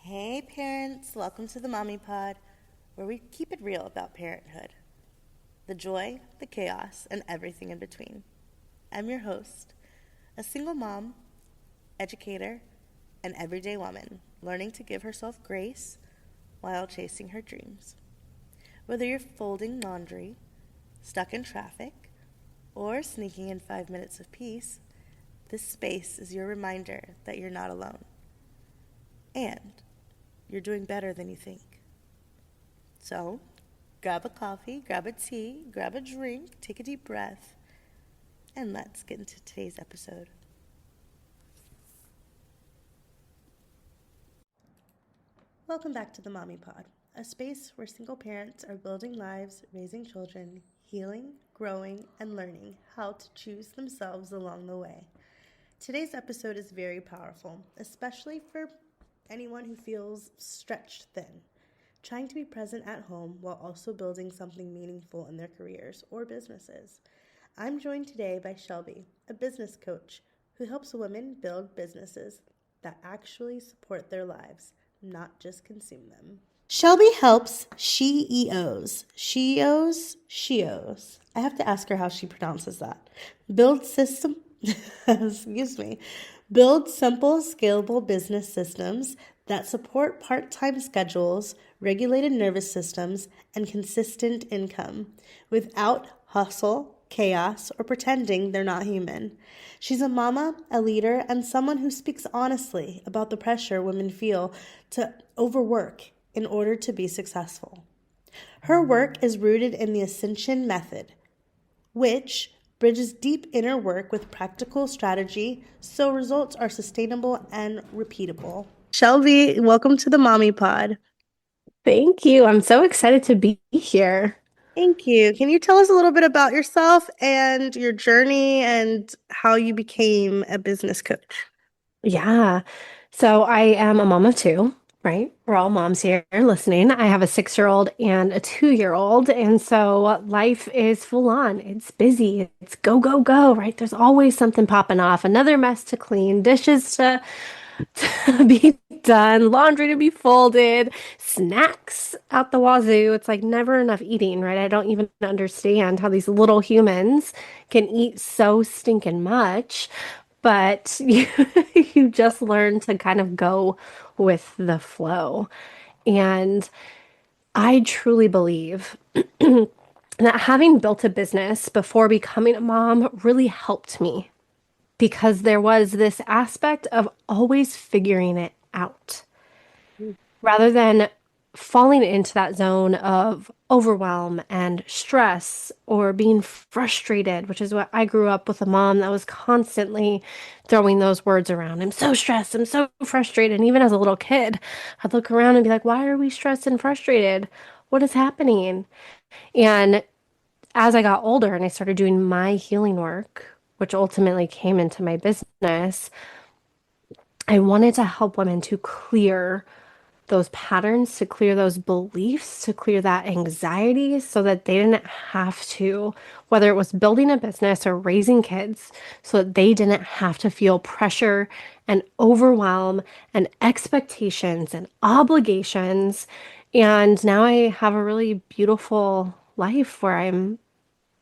Hey parents, welcome to the Mommy Pod, where we keep it real about parenthood. The joy, the chaos, and everything in between. I'm your host, a single mom, educator, and everyday woman, learning to give herself grace while chasing her dreams. Whether you're folding laundry, stuck in traffic, or sneaking in 5 minutes of peace, this space is your reminder that you're not alone. And you're doing better than you think. So, grab a coffee, grab a tea, grab a drink, take a deep breath, and let's get into today's episode. Welcome back to the Mommy Pod, a space where single parents are building lives, raising children, healing, growing, and learning how to choose themselves along the way. Today's episode is very powerful, especially for anyone who feels stretched thin, trying to be present at home while also building something meaningful in their careers or businesses. I'm joined today by Shelby, a business coach who helps women build businesses that actually support their lives, not just consume them. Shelby helps sheos. I have to ask her how she pronounces that. Build system, excuse me, build simple, scalable business systems that support part-time schedules, regulated nervous systems, and consistent income without hustle, chaos, or pretending they're not human. She's a mama, a leader, and someone who speaks honestly about the pressure women feel to overwork in order to be successful. Her work is rooted in the Ascension method, which bridges deep inner work with practical strategy so results are sustainable and repeatable. Shelby, welcome to the Mommy Pod. Thank you. I'm so excited to be here. Thank you. Can you tell us a little bit about yourself and your journey and how you became a business coach? Yeah. So I am a mom of two, right? We're all moms here listening. I have a 6-year-old and a 2-year-old. And so life is full on. It's busy. It's go, go, go, right? There's always something popping off, another mess to clean, dishes to be done, laundry to be folded, snacks out the wazoo. It's like never enough eating, right? I don't even understand how these little humans can eat so stinking much, but you just learn to kind of go with the flow. And I truly believe that having built a business before becoming a mom really helped me because there was this aspect of always figuring it out rather than falling into that zone of overwhelm and stress or being frustrated, which is what I grew up with a mom that was constantly throwing those words around. I'm so stressed. I'm so frustrated. And even as a little kid, I'd look around and be like, why are we stressed and frustrated? What is happening? And as I got older and I started doing my healing work, which ultimately came into my business, I wanted to help women to clear those patterns, to clear those beliefs, to clear that anxiety so that they didn't have to, whether it was building a business or raising kids, so that they didn't have to feel pressure and overwhelm and expectations and obligations. And now I have a really beautiful life where I'm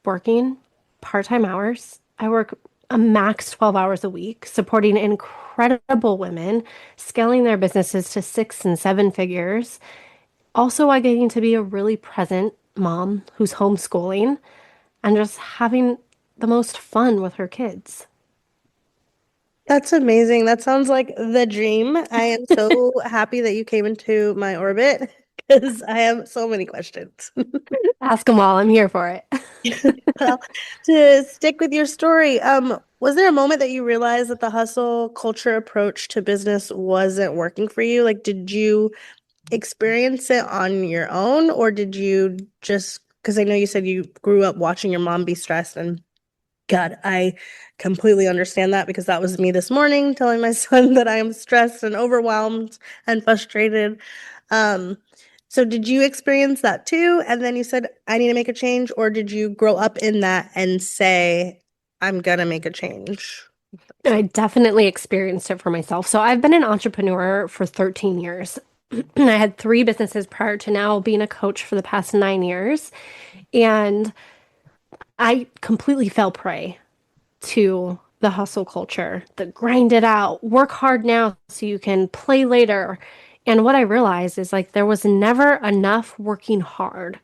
working part-time hours. I work a max 12 hours a week, supporting incredible women, scaling their businesses to 6 and 7 figures. Also, I getting to be a really present mom who's homeschooling and just having the most fun with her kids. That's amazing. That sounds like the dream. I am so happy that you came into my orbit because I have so many questions. Ask them all. I'm here for it. Well, to stick with your story, was there a moment that you realized that the hustle culture approach to business wasn't working for you? Like, did you experience it on your own, or did you just, because I know you said you grew up watching your mom be stressed, and God, I completely understand that because that was me this morning telling my son that I am stressed and overwhelmed and frustrated. Um, so did you experience that too? And then you said, I need to make a change, or did you grow up in that and say, I'm gonna make a change? I definitely experienced it for myself. So I've been an entrepreneur for 13 years. I had three businesses prior to now being a coach for the past 9 years. And I completely fell prey to the hustle culture, the grind it out, work hard now so you can play later. And what I realized is like there was never enough working hard.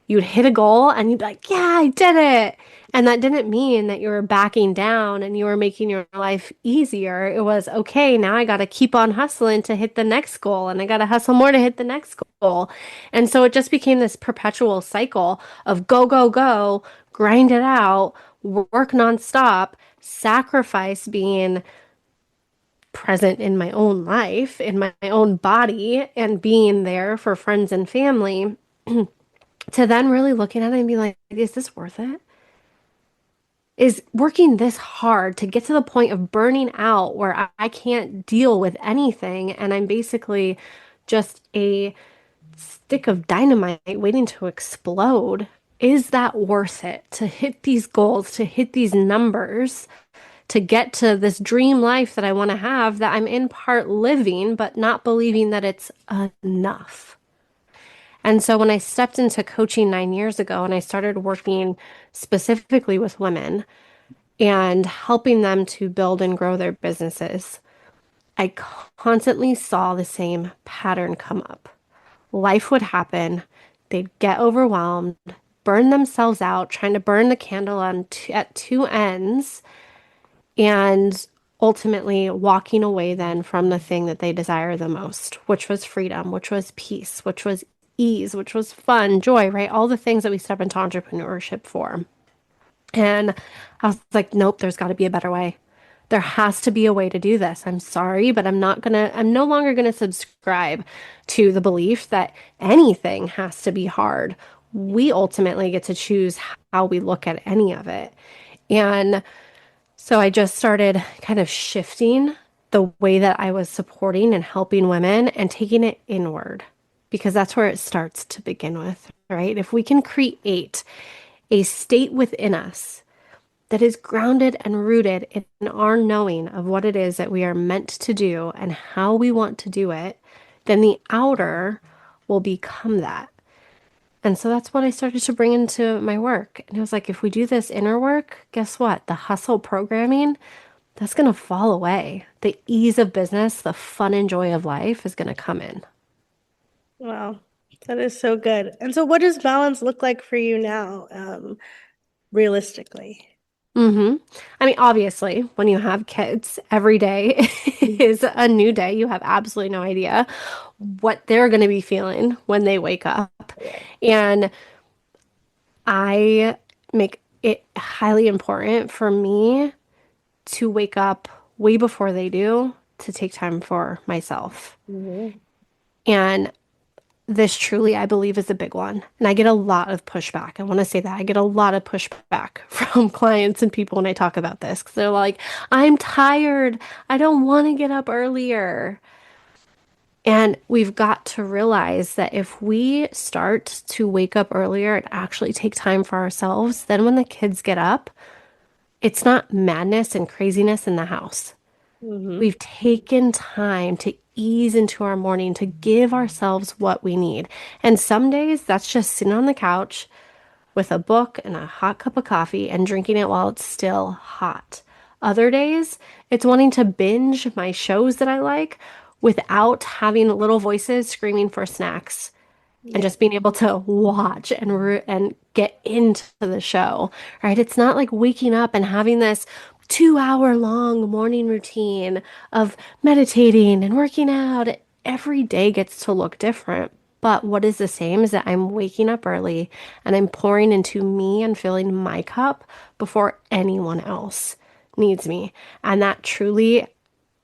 You'd hit a goal and you'd be like, yeah, I did it. And that didn't mean that you were backing down and you were making your life easier. It was, okay, now I got to keep on hustling to hit the next goal and I got to hustle more to hit the next goal. And so it just became this perpetual cycle of go, go, go, grind it out, work nonstop, sacrifice being present in my own life, in my own body, and being there for friends and family to then really looking at it and be like, is this worth it? Is working this hard to get to the point of burning out where I can't deal with anything and I'm basically just a stick of dynamite waiting to explode? Is that worth it to hit these goals, to hit these numbers, to get to this dream life that I want to have that I'm in part living, but not believing that it's enough? And so when I stepped into coaching 9 years ago and I started working specifically with women and helping them to build and grow their businesses, I constantly saw the same pattern come up. Life would happen, they'd get overwhelmed, burn themselves out, trying to burn the candle at two ends, and ultimately walking away then from the thing that they desire the most, which was freedom, which was peace, which was ease, which was fun, joy, right? All the things that we step into entrepreneurship for. And I was like, nope, there's got to be a better way. There has to be a way to do this. I'm sorry, but I'm no longer gonna subscribe to the belief that anything has to be hard. We ultimately get to choose how we look at any of it. And so I just started kind of shifting the way that I was supporting and helping women and taking it inward because that's where it starts to begin with, right? If we can create a state within us that is grounded and rooted in our knowing of what it is that we are meant to do and how we want to do it, then the outer will become that. And so that's what I started to bring into my work. And it was like, if we do this inner work, guess what? The hustle programming, that's going to fall away. The ease of business, the fun and joy of life is going to come in. Wow, that is so good. And so, what does balance look like for you now, realistically? hmm I mean, obviously, when you have kids, every day is a new day. You have absolutely no idea what they're going to be feeling when they wake up. Right. And I make it highly important for me to wake up way before they do to take time for myself. Mhm. And this truly, I believe, is a big one. And I get a lot of pushback. I want to say that I get a lot of pushback from clients and people when I talk about this because they're like, I'm tired. I don't want to get up earlier. And we've got to realize that if we start to wake up earlier and actually take time for ourselves, then when the kids get up, it's not madness and craziness in the house. Mhm. We've taken time to ease into our morning, to give ourselves what we need. And some days that's just sitting on the couch with a book and a hot cup of coffee and drinking it while it's still hot. Other days, it's wanting to binge my shows that I like without having little voices screaming for snacks and Yeah. just being able to watch and get into the show, right? It's not like waking up and having this 2 hour long morning routine of meditating and working out. Every day gets to look different. But what is the same is that I'm waking up early and I'm pouring into me and filling my cup before anyone else needs me. And that truly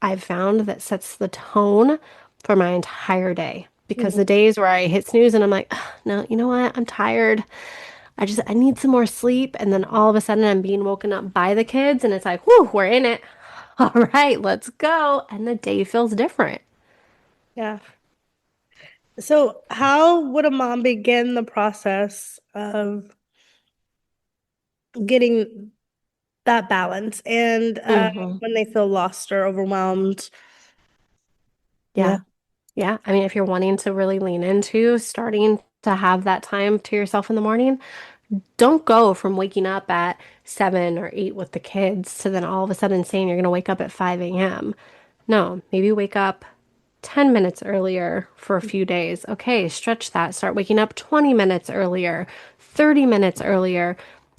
I've found that sets the tone for my entire day. Because Mhm. the days where I hit snooze and I'm like, "Ugh, no, you know what? I'm tired. I need some more sleep." And then all of a sudden I'm being woken up by the kids and it's like, whew, we're in it. All right, let's go. And the day feels different. Yeah. So, how would a mom begin the process of getting that balance and hmm when they feel lost or overwhelmed? Yeah. Yeah. Yeah. I mean, if you're wanting to really lean into starting to have that time to yourself in the morning, don't go from waking up at 7 or 8 with the kids to then all of a sudden saying you're going to wake up at 5 a.m. No, maybe wake up 10 minutes earlier for a few days. Okay, stretch that. Start waking up 20 minutes earlier, 30 minutes earlier.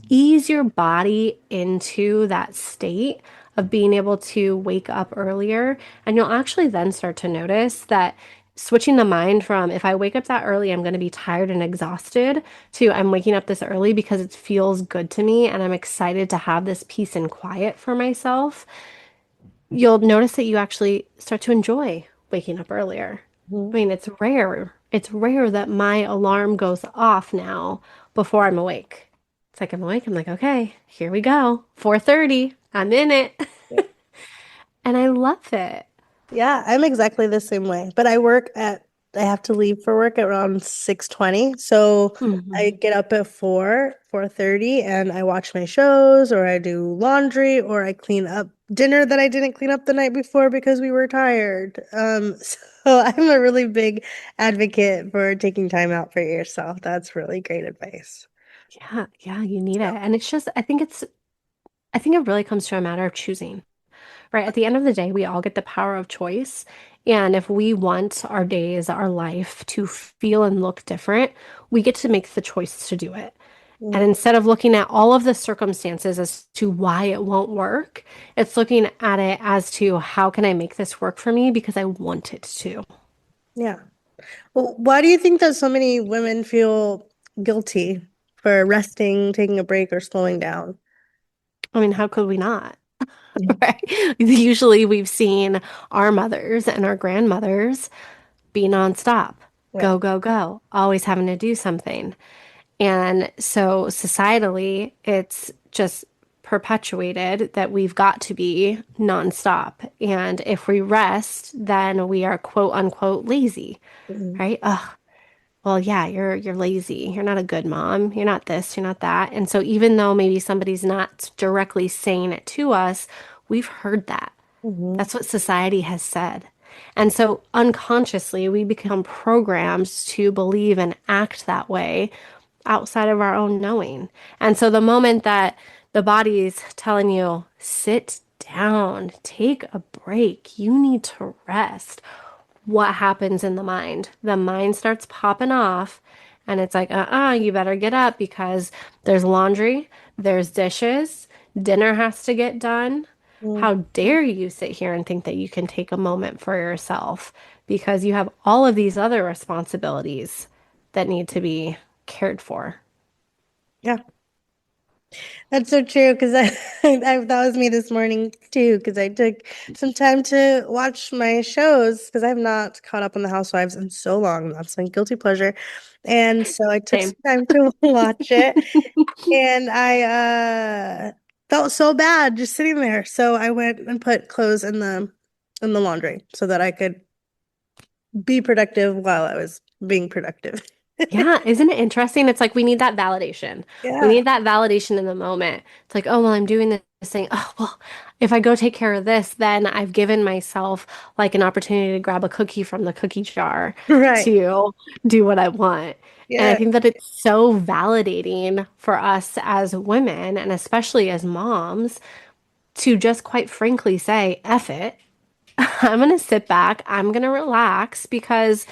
Ease your body into that state of being able to wake up earlier. And you'll actually then start to notice that switching the mind from if I wake up that early, I'm going to be tired and exhausted to I'm waking up this early because it feels good to me and I'm excited to have this peace and quiet for myself. You'll notice that you actually start to enjoy waking up earlier. I Mhm. mean, it's rare. It's rare that my alarm goes off now before I'm awake. It's like I'm awake, I'm like, okay, here we go. 4:30. I'm in it. Yeah. And I love it. Yeah, I'm exactly the same way. But I have to leave for work at around 6:20. So I Mhm. get up at 4:30, and I watch my shows, or I do laundry, or I clean up dinner that I didn't clean up the night before because we were tired. So I'm a really big advocate for taking time out for yourself. That's really great advice. Yeah, yeah, you need it. And it's just, I think it really comes to a matter of choosing. Right. At the end of the day, we all get the power of choice. And if we want our days, our life to feel and look different, we get to make the choice to do it. And Mm, instead of looking at all of the circumstances as to why it won't work, it's looking at it as to how can I make this work for me because I want it to. yeah. Well, why do you think that so many women feel guilty for resting, taking a break, or slowing down? I mean, how could we not? Right? Usually we've seen our mothers and our grandmothers be nonstop, Yeah. go, go, go, always having to do something. And so societally, it's just perpetuated that we've got to be nonstop. And if we rest, then we are quote unquote lazy, Mhm. right? Oh, well, yeah, you're lazy. You're not a good mom. You're not this, you're not that. And so even though maybe somebody's not directly saying it to us, we've heard that. Mhm. That's what society has said. And so unconsciously, we become programmed to believe and act that way outside of our own knowing. And so the moment that the body's telling you, sit down, take a break, you need to rest, what happens in the mind? The mind starts popping off and it's like, you better get up because there's laundry, there's dishes, dinner has to get done. Mm. How dare you sit here and think that you can take a moment for yourself because you have all of these other responsibilities that need to be cared for. Yeah, that's so true. Because that was me this morning too. Because I took some time to watch my shows because I've not caught up on the Housewives in so long. That's my guilty pleasure, and so I took Same. some time to watch it, and I felt so bad just sitting there. So I went and put clothes in the laundry so that I could be productive while I was being productive. Yeah, isn't it interesting? It's like we need that validation. We Yeah. need that validation in the moment. It's like, oh, well, I'm doing this thing. Oh, well, if I go take care of this, then I've given myself like an opportunity to grab a cookie from the cookie jar Right. to do what I want. And I Yeah. think that it's so validating for us as women and especially as moms to just quite frankly say, F it. I'm going to sit back. I'm going to relax because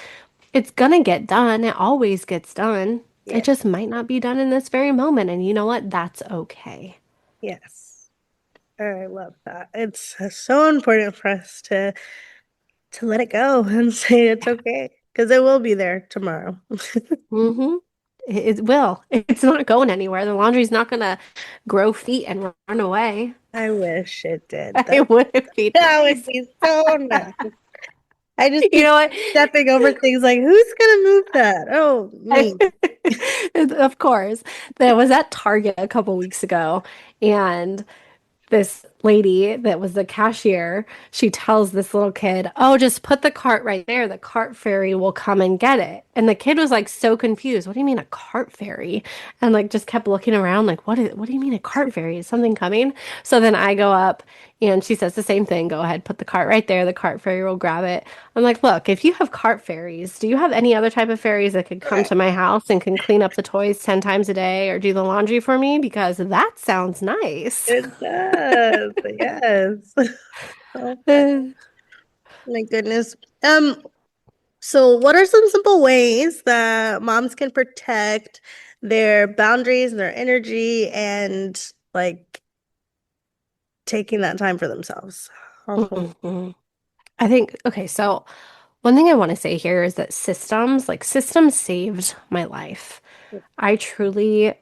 it's going to get done. It always gets done. It Yeah. just might not be done in this very moment. And you know what? That's okay. Yes. I love that. It's so important for us to let it go and say it's okay because it will be there tomorrow. Mm-hmm. It will. It's not going anywhere. The laundry's not going to grow feet and run away. I wish it did. It wouldn't be That would nice. be so nice. I just You keep know what? stepping over things like, who's gonna move that? Oh, me. Of course. There was at Target a couple weeks ago, and this lady that was the cashier, she tells this little kid, "Oh, just put the cart right there. The cart fairy will come and get it." And the kid was like so confused. "What do you mean a cart fairy?" And like just kept looking around like, what do you mean a cart fairy? Is something coming?" So then I go up and she says the same thing. "Go ahead, put the cart right there. The cart fairy will grab it." I'm like, "Look, if you have cart fairies, do you have any other type of fairies that could come Right. to my house and can clean up the toys 10 times a day or do the laundry for me? Because that sounds nice." It does. Yes. Oh, my goodness. So what are some simple ways that moms can protect their boundaries, their energy, and like taking that time for themselves? Mhm. I think, okay, so one thing I want to say here is that systems saved my life. I truly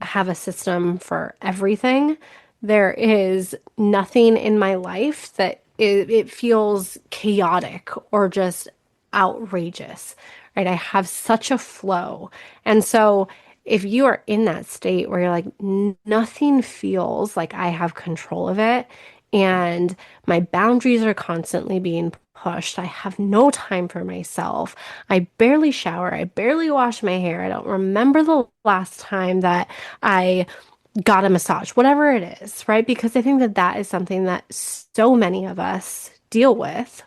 have a system for everything. There is nothing in my life that it feels chaotic or just outrageous, right? I have such a flow. And so if you are in that state where you're like, nothing feels like I have control of it, and my boundaries are constantly being pushed, I have no time for myself. I barely shower. I barely wash my hair. I don't remember the last time that I got a massage, whatever it is, right? Because I think that that is something that so many of us deal with.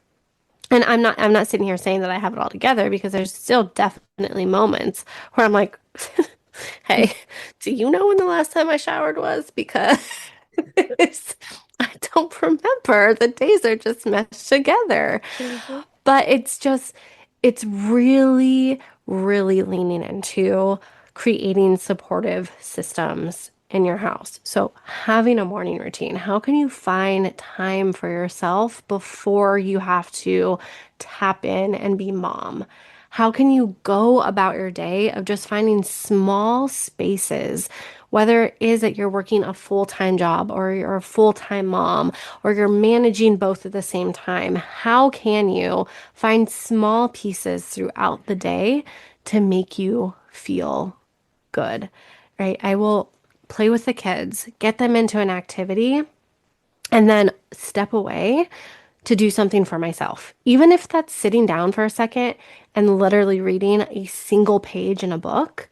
And I'm not sitting here saying that I have it all together because there's still definitely moments where I'm like, "Hey, do you know when the last time I showered was?" Because I don't remember. The days are just meshed together. Mhm. But it's really, really leaning into creating supportive systems in your house. So, having a morning routine, how can you find time for yourself before you have to tap in and be mom? How can you go about your day of just finding small spaces, whether it is that you're working a full-time job or you're a full-time mom or you're managing both at the same time? How can you find small pieces throughout the day to make you feel good, right? I will play with the kids, get them into an activity, and then step away to do something for myself. Even if that's sitting down for a second and literally reading a single page in a book,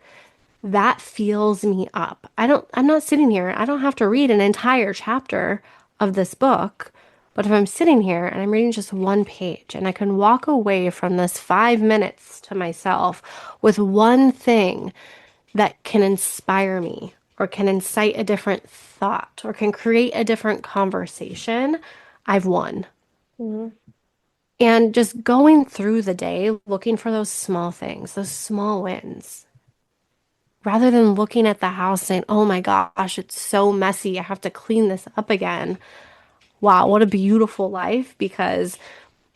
that fills me up. I'm not sitting here. I don't have to read an entire chapter of this book. But if I'm sitting here and I'm reading just one page and I can walk away from this 5 minutes to myself with one thing that can inspire me or can incite a different thought or can create a different conversation, I've won. Mhm. And just going through the day, looking for those small things, those small wins, rather than looking at the house saying, "Oh my gosh, it's so messy. I have to clean this up again." Wow, what a beautiful life because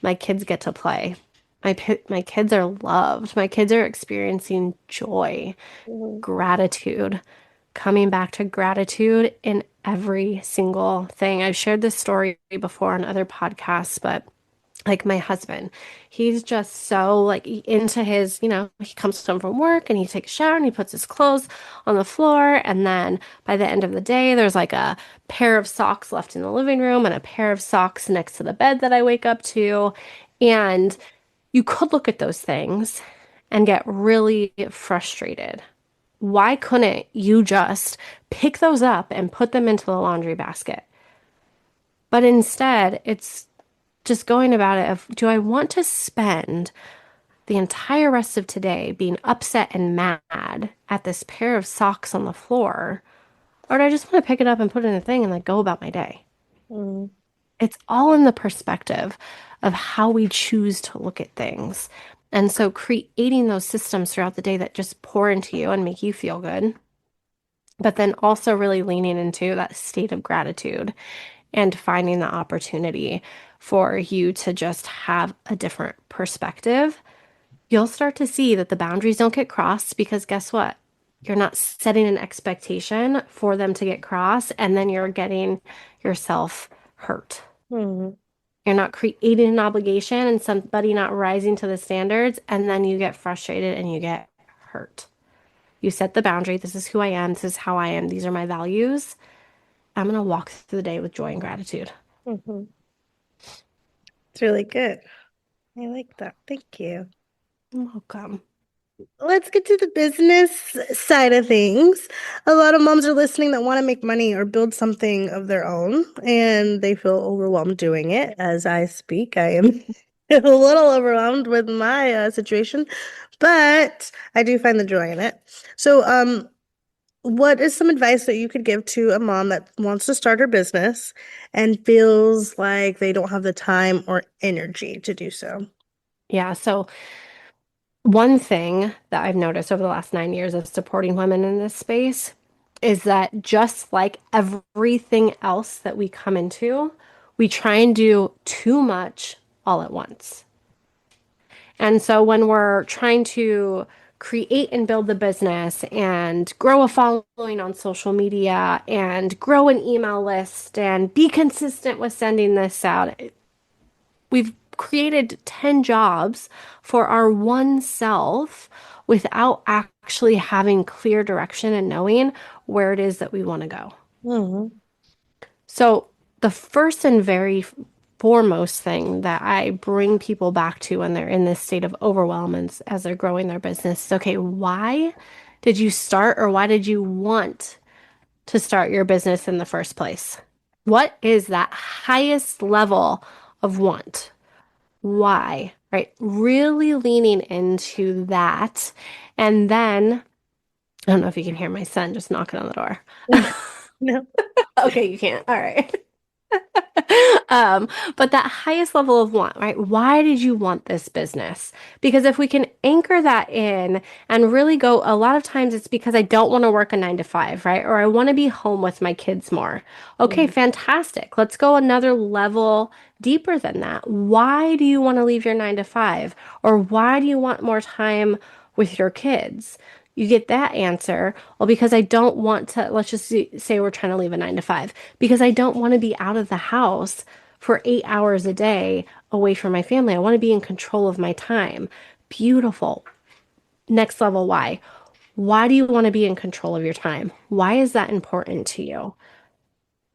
my kids get to play. My kids are loved. My kids are experiencing joy, Mhm. gratitude, coming back to gratitude in every single thing. I've shared this story before on other podcasts, but like my husband, he's just so like into his, he comes home from work and he takes a shower and he puts his clothes on the floor. And then by the end of the day, there's like a pair of socks left in the living room and a pair of socks next to the bed that I wake up to. And you could look at those things and get really frustrated. Why couldn't you just pick those up and put them into the laundry basket? But instead, it's just going about it of, do I want to spend the entire rest of today being upset and mad at this pair of socks on the floor? Or do I just want to pick it up and put it in a thing and like go about my day? Mhm. It's all in the perspective of how we choose to look at things. And so creating those systems throughout the day that just pour into you and make you feel good, but then also really leaning into that state of gratitude and finding the opportunity for you to just have a different perspective, you'll start to see that the boundaries don't get crossed because guess what? You're not setting an expectation for them to get crossed, and then you're getting yourself hurt. Mhm. You're not creating an obligation and somebody not rising to the standards, and then you get frustrated and you get hurt. You set the boundary. This is who I am. This is how I am. These are my values. I'm going to walk through the day with joy and gratitude. Mhm. It's really good. I like that. Thank you. You're welcome. Let's get to the business side of things. A lot of moms are listening that want to make money or build something of their own, and they feel overwhelmed doing it. As I speak, I am a little overwhelmed with my situation, but I do find the joy in it. So, what is some advice that you could give to a mom that wants to start her business and feels like they don't have the time or energy to do so? Yeah. So, one thing that I've noticed over the last 9 years of supporting women in this space is that just like everything else that we come into, we try and do too much all at once. And so when we're trying to create and build the business and grow a following on social media and grow an email list and be consistent with sending this out, we've created 10 jobs for our one self without actually having clear direction and knowing where it is that we want to go. Hmm. So, the first and very foremost thing that I bring people back to when they're in this state of overwhelm and as they're growing their business is okay, why did you start or why did you want to start your business in the first place? What is that highest level of want? Why? Right? Really leaning into that. And then, I don't know if you can hear my son just knocking on the door. No. Okay, you can't. All right. Um, but that highest level of want, right? Why did you want this business? Because if we can anchor that in and really go, a lot of times it's because I don't want to work a 9 to 5, right? Or I want to be home with my kids more. Okay, Mhm. fantastic. Let's go another level deeper than that. Why do you want to leave your 9 to 5? Or why do you want more time with your kids? You get that answer. Well, because I don't want to, let's just say we're trying to leave a 9 to 5, because I don't want to be out of the house for 8 hours a day away from my family. I want to be in control of my time. Beautiful. Next level, why? Why do you want to be in control of your time? Why is that important to you?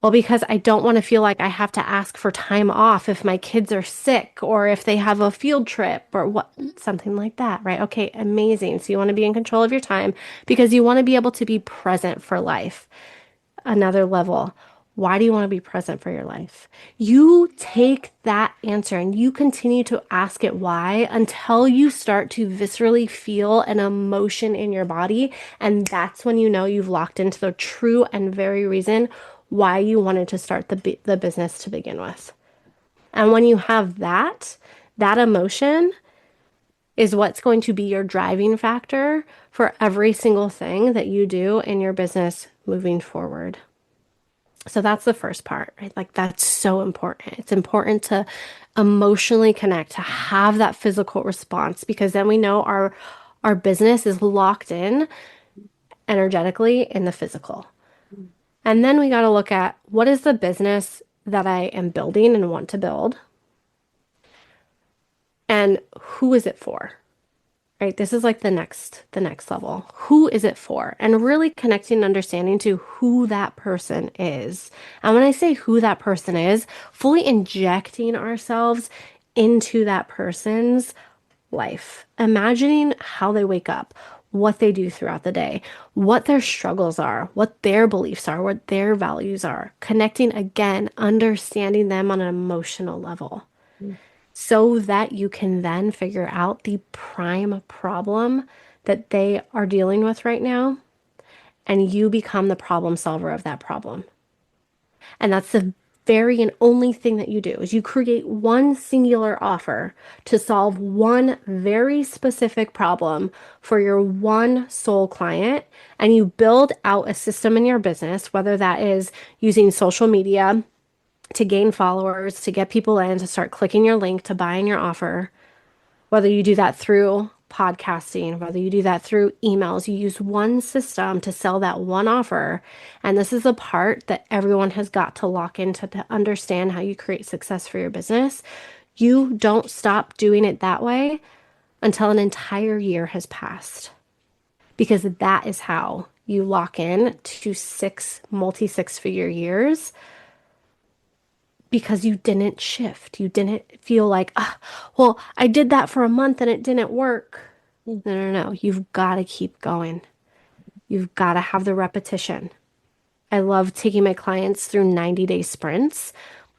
Well, because I don't want to feel like I have to ask for time off if my kids are sick or if they have a field trip or what, something like that, right? Okay, amazing. So you want to be in control of your time because you want to be able to be present for life. Another level. Why do you want to be present for your life? You take that answer and you continue to ask it why until you start to viscerally feel an emotion in your body. And that's when you know you've locked into the true and very reason why you wanted to start the business to begin with. And when you have that, that emotion is what's going to be your driving factor for every single thing that you do in your business moving forward. So that's the first part, right? Like that's so important. It's important to emotionally connect, to have that physical response because then we know our business is locked in energetically in the physical. And then we got to look at what is the business that I am building and want to build and who is it for? Right? This is like the next level. Who is it for? And really connecting and understanding to who that person is. And when I say who that person is, fully injecting ourselves into that person's life, imagining how they wake up, what they do throughout the day, what their struggles are, what their beliefs are, what their values are, connecting again, understanding them on an emotional level so that you can then figure out the prime problem that they are dealing with right now and you become the problem solver of that problem. And that's the very and only thing that you do is you create one singular offer to solve one very specific problem for your one sole client and you build out a system in your business, whether that is using social media to gain followers, to get people in, to start clicking your link, to buying your offer, whether you do that through podcasting, whether you do that through emails, you use one system to sell that one offer. And this is the part that everyone has got to lock into to understand how you create success for your business. You don't stop doing it that way until an entire year has passed, because that is how you lock in to multi six-figure years because you didn't shift. You didn't feel like, ah, well, I did that for a month and it didn't work. Mm. No, no, no. You've got to keep going. You've got to have the repetition. I love taking my clients through 90-day sprints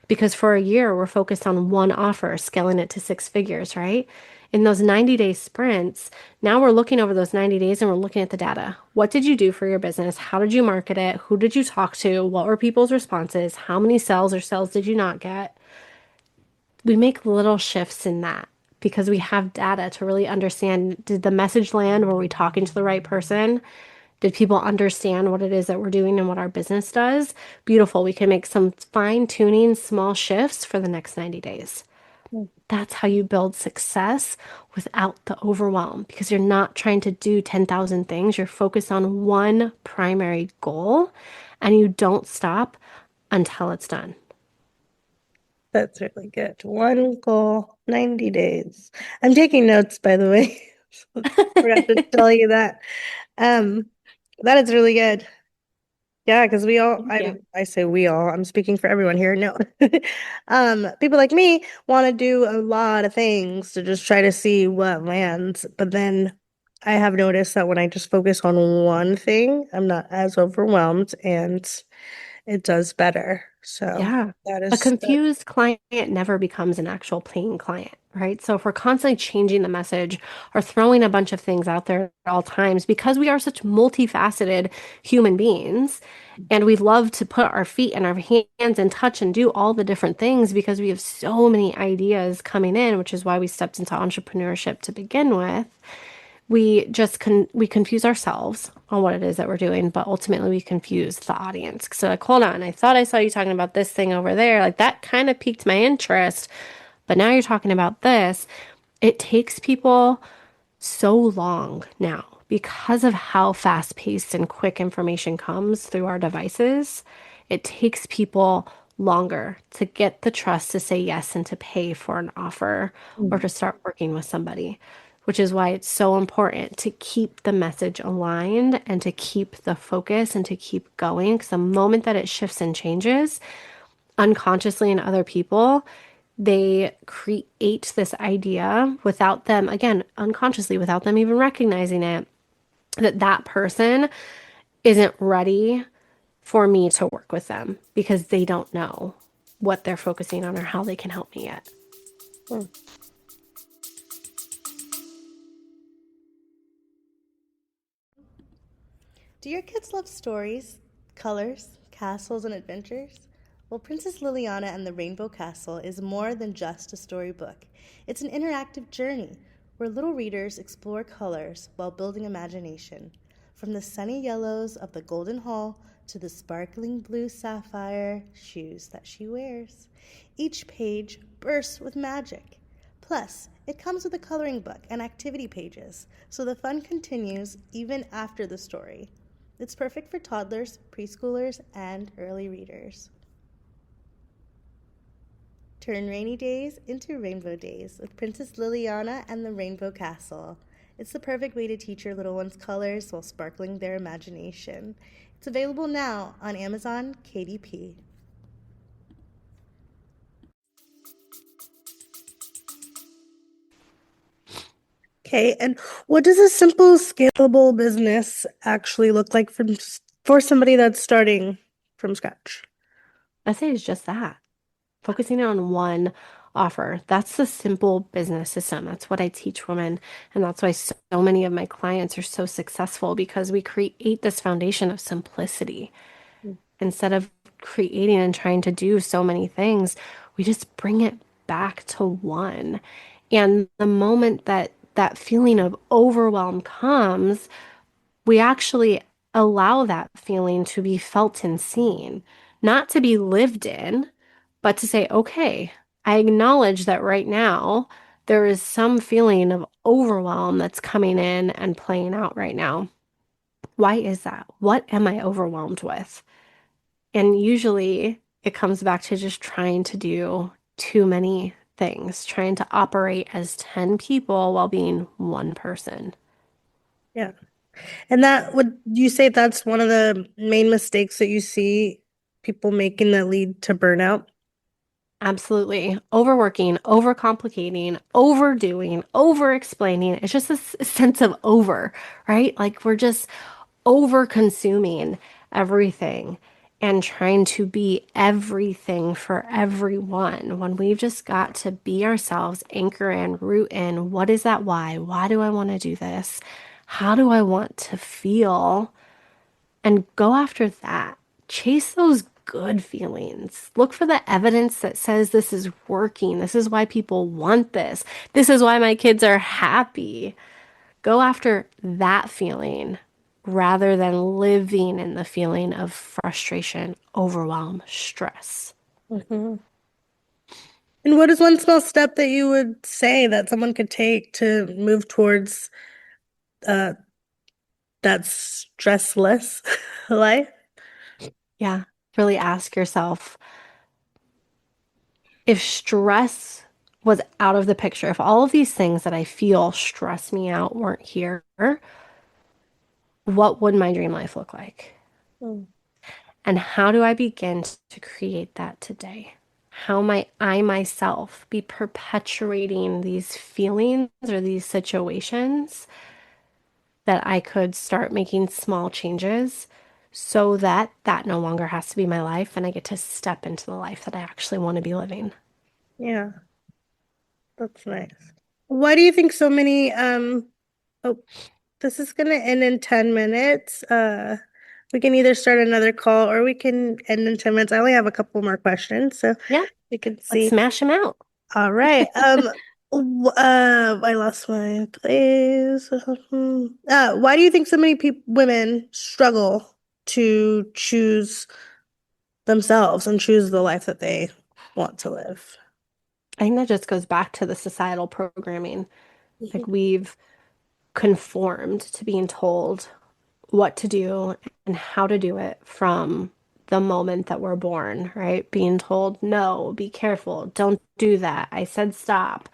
because for a year we're focused on one offer, scaling it to six figures, right? In those 90-day sprints, now we're looking over those 90 days and we're looking at the data. What did you do for your business? How did you market it? Who did you talk to? What were people's responses? How many sales or sales did you not get? We make little shifts in that because we have data to really understand, did the message land? Were we talking to the right person? Did people understand what it is that we're doing and what our business does? Beautiful. We can make some fine tuning, small shifts for the next 90 days. Mm. That's how you build success without the overwhelm because you're not trying to do 10,000 things. You're focused on one primary goal and you don't stop until it's done. That's really good. One goal, 90 days. I'm taking notes, by the way. So forgot to tell you that. Um, that is really good. Yeah, because we all, Thank you. I say we all, I'm speaking for everyone here. No. People like me want to do a lot of things to just try to see what lands. But then I have noticed that when I just focus on one thing, I'm not as overwhelmed and it does better. So Yeah. that A is that. confused client never becomes an actual paying client, right? So if we're constantly changing the message or throwing a bunch of things out there at all times, because we are such multifaceted human beings and we love to put our feet and our hands and touch and do all the different things because we have so many ideas coming in, which is why we stepped into entrepreneurship to begin with. We confuse ourselves on what it is that we're doing, but ultimately we confuse the audience. So like, hold on, I thought I saw you talking about this thing over there. Like that kind of piqued my interest, but now you're talking about this. It takes people so long now because of how fast paced and quick information comes through our devices. It takes people longer to get the trust to say yes and to pay for an offer or to start working with somebody, which is why it's so important to keep the message aligned and to keep the focus and to keep going. Because the moment that it shifts and changes unconsciously in other people, they create this idea without them, again, unconsciously, without them even recognizing it, that that person isn't ready for me to work with them because they don't know what they're focusing on or how they can help me yet. Hmm. Do your kids love stories, colors, castles, and adventures? Well, Princess Liliana and the Rainbow Castle is more than just a storybook. It's an interactive journey where little readers explore colors while building imagination. From the sunny yellows of the Golden Hall to the sparkling blue sapphire shoes that she wears. Each page bursts with magic. Plus, it comes with a coloring book and activity pages, so the fun continues even after the story. It's perfect for toddlers, preschoolers, and early readers. Turn rainy days into rainbow days with Princess Liliana and the Rainbow Castle. It's the perfect way to teach your little ones colors while sparkling their imagination. It's available now on Amazon KDP. Okay, and what does a simple, scalable business actually look like for somebody that's starting from scratch? I say it's just that. Focusing on one offer. That's the simple business system. That's what I teach women. And that's why so many of my clients are so successful because we create this foundation of simplicity. Instead of creating and trying to do so many things, we just bring it back to one. And the moment that that feeling of overwhelm comes, we actually allow that feeling to be felt and seen, not to be lived in, but to say, okay, I acknowledge that right now there is some feeling of overwhelm that's coming in and playing out right now. Why is that? What am I overwhelmed with? And usually it comes back to just trying to do too many things, trying to operate as 10 people while being one person. Yeah. And that would you say that's one of the main mistakes that you see people making that lead to burnout? Absolutely. Overworking, overcomplicating, overdoing, over-explaining. It's just this sense of over, right? Like we're just over consuming everything and trying to be everything for everyone when we've just got to be ourselves, anchor in, root in. What is that why? Why do I want to do this? How do I want to feel? And go after that. Chase those good feelings. Look for the evidence that says this is working. This is why people want this. This is why my kids are happy. Go after that feeling rather than living in the feeling of frustration, overwhelm, stress. Hmm. And what is one small step that you would say that someone could take to move towards uh that stressless life? Yeah. Really ask yourself if stress was out of the picture, if all of these things that I feel stress me out weren't here, what would my dream life look like? Mm. And how do I begin to create that today? How might I myself be perpetuating these feelings or these situations that I could start making small changes so that that no longer has to be my life and I get to step into the life that I actually want to be living? Yeah, that's nice. Why do you think so many oh, this is gonna end in 10 minutes. We can either start another call or we can end in 10 minutes. I only have a couple more questions, so Yeah, we can let's see. smash them out. All right. I lost my place. Why do you think so many people, women struggle to choose themselves and choose the life that they want to live? I think that just goes back to the societal programming. Mhm. Like we've conformed to being told what to do and how to do it from the moment that we're born, right? Being told, no, be careful, don't do that. I said stop.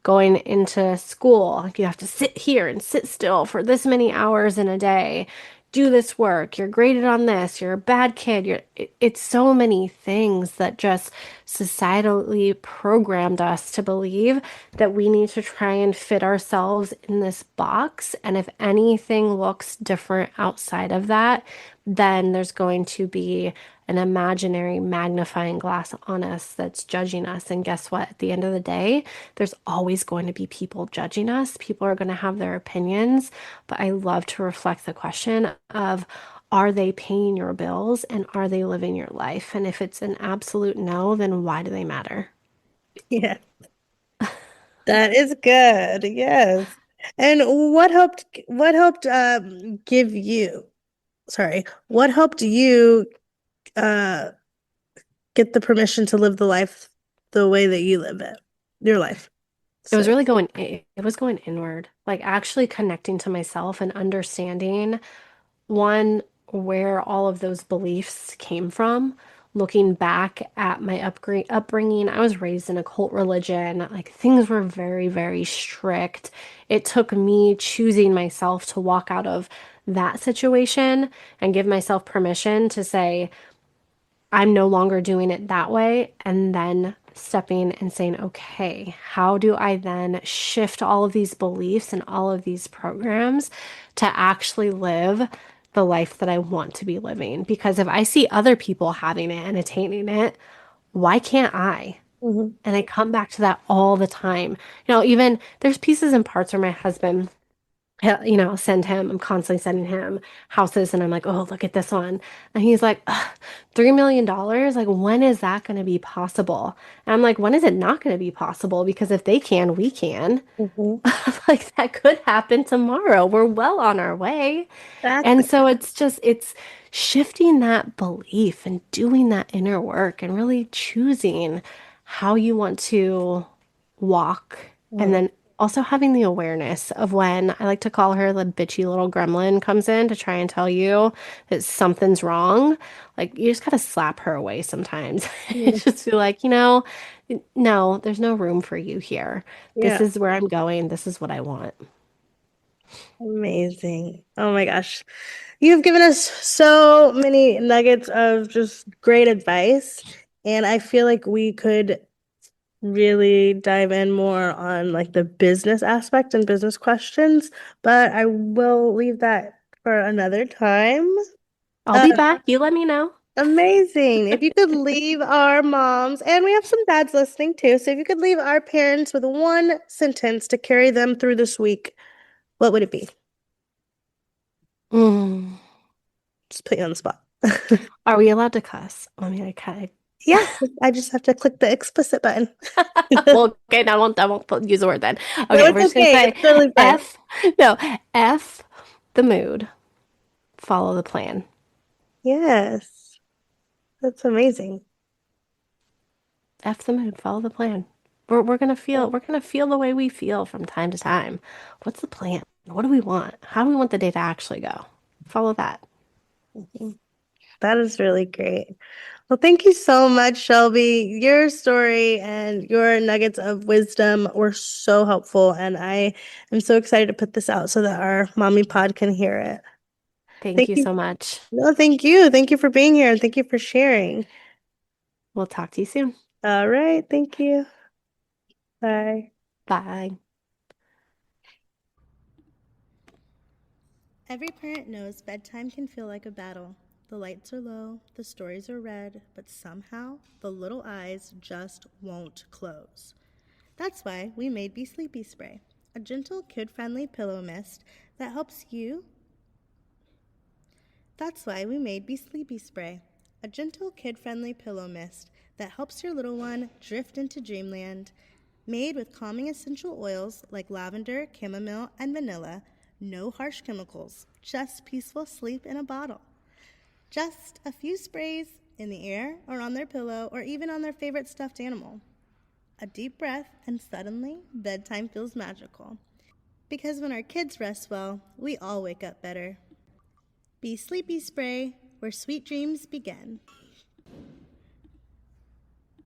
Going into school, like you have to sit here and sit still for this many hours in a day. Do this work. You're graded on this. You're a bad kid. It's so many things that just societally programmed us to believe that we need to try and fit ourselves in this box. And if anything looks different outside of that, then there's going to be an imaginary magnifying glass on us that's judging us. And guess what? At the end of the day, there's always going to be people judging us. People are going to have their opinions. But I love to reflect the question of, are they paying your bills and are they living your life? And if it's an absolute no, then why do they matter? Yeah, that is good. Yes. And what helped give you, sorry, what helped you uh get the permission to live the life the way that you live it, your life. It was So, really going, it was going inward, like actually connecting to myself and understanding one, where all of those beliefs came from. Looking back at my upbringing, I was raised in a cult religion. Like things were very, very strict. It took me choosing myself to walk out of that situation and give myself permission to say, I'm no longer doing it that way. And then stepping and saying, okay, how do I then shift all of these beliefs and all of these programs to actually live the life that I want to be living? Because if I see other people having it and attaining it, why can't I? mhm, And I come back to that all the time. Even there's pieces and parts where my husband send him, I'm constantly sending him houses and I'm like, oh, look at this one. And he's like, "Ugh, $3 million? Like, when is that going to be possible?" And I'm like, when is it not going to be possible? Because if they can, we can. mhm. Like, that could happen tomorrow. We're well on our way. Exactly. And so it's shifting that belief and doing that inner work and really choosing how you want to walk. And Mm. then also having the awareness of when I like to call her the bitchy little gremlin comes in to try and tell you that something's wrong. Like you just gotta slap her away sometimes. Mm. Just be like, no, there's no room for you here. This Yeah. is where I'm going. This is what I want. Amazing. Oh my gosh. You've given us so many nuggets of just great advice. And I feel like we could really dive in more on like the business aspect and business questions, but I will leave that for another time. I'll Uh, be back. You let me know. Amazing. If you could leave our moms, and we have some dads listening too, so if you could leave our parents with one sentence to carry them through this week, what would it be? Mm. Just put you on the spot. Are we allowed to cuss? I mean, I kind Yeah, I just have to click the explicit button. well, okay, I won't use the word then. No, Okay, it's we're just gonna okay. say It's totally fine. F, no, F the mood, follow the plan. Yes, that's amazing. F the mood, follow the plan. We're gonna feel the way we feel from time to time. What's the plan? What do we want? How do we want the day to actually go? Follow that. Mhm. That is really great. Well, thank you so much, Shelby. Your story and your nuggets of wisdom were so helpful, and I am so excited to put this out so that our mommy pod can hear it. Thank Thank you you. so much. No, thank you. Thank you for being here and thank you for sharing. We'll talk to you soon. All right. Thank you. Bye. Bye. Every parent knows bedtime can feel like a battle. The lights are low, the stories are read, but somehow the little eyes just won't close. That's why we made Be Sleepy Spray, a gentle, kid-friendly pillow mist that helps you. That's why we made Be Sleepy Spray, a gentle, kid-friendly pillow mist that helps your little one drift into dreamland. Made with calming essential oils like lavender, chamomile, and vanilla, no harsh chemicals, just peaceful sleep in a bottle. Just a few sprays in the air or on their pillow or even on their favorite stuffed animal. A deep breath, and suddenly, bedtime feels magical. Because when our kids rest well, we all wake up better. Be Sleepy Spray, where sweet dreams begin.